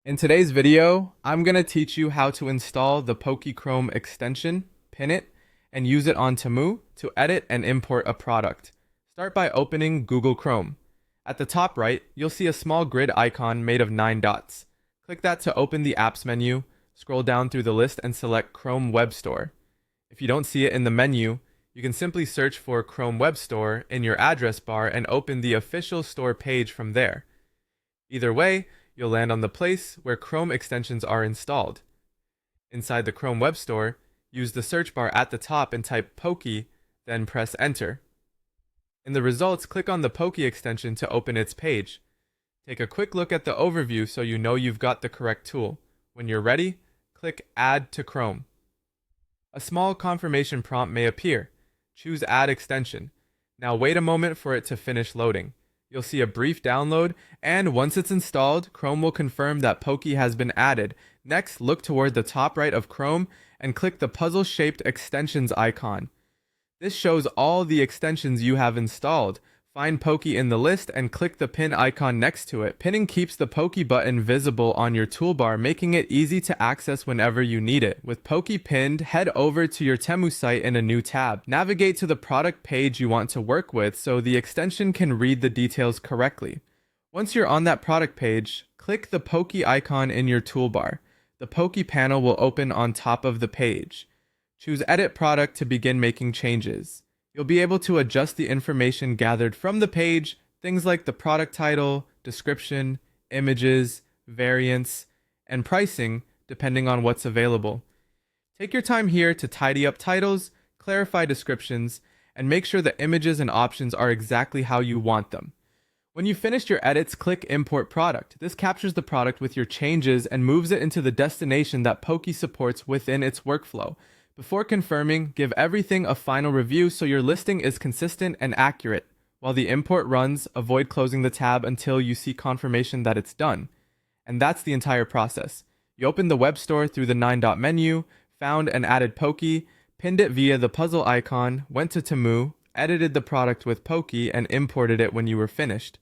In today's video, I'm going to teach you how to install the Chrome extension, pin it, and use it on Temu to edit and import a product. Start by opening Google Chrome. At the top right, you'll see a small grid icon made of 9 dots. Click that to open the Apps menu, scroll down through the list and select Chrome Web Store. If you don't see it in the menu, you can simply search for Chrome Web Store in your address bar and open the official store page from there. Either way, you'll land on the place where Chrome extensions are installed. Inside the Chrome Web Store, use the search bar at the top and type Pokey, then press Enter. In the results, click on the Pokey extension to open its page. Take a quick look at the overview so you know you've got the correct tool. When you're ready, click Add to Chrome. A small confirmation prompt may appear. Choose Add Extension. Now wait a moment for it to finish loading. You'll see a brief download, and once it's installed, Chrome will confirm that Pokey has been added. Next, look toward the top right of Chrome and click the puzzle-shaped extensions icon. This shows all the extensions you have installed. Find Pokey in the list and click the pin icon next to it. Pinning keeps the Pokey button visible on your toolbar, making it easy to access whenever you need it. With Pokey pinned, head over to your Temu site in a new tab. Navigate to the product page you want to work with so the extension can read the details correctly. Once you're on that product page, click the Pokey icon in your toolbar. The Pokey panel will open on top of the page. Choose Edit Product to begin making changes. You'll be able to adjust the information gathered from the page, things like the product title, description, images, variants, and pricing, depending on what's available. Take your time here to tidy up titles, clarify descriptions, and make sure the images and options are exactly how you want them. When you've finished your edits, click Import Product. This captures the product with your changes and moves it into the destination that Pokey supports within its workflow. Before confirming, give everything a final review so your listing is consistent and accurate. While the import runs, avoid closing the tab until you see confirmation that it's done. And that's the entire process. You opened the web store through the 9-dot menu, found and added Pokey, pinned it via the puzzle icon, went to Temu, edited the product with Pokey, and imported it when you were finished.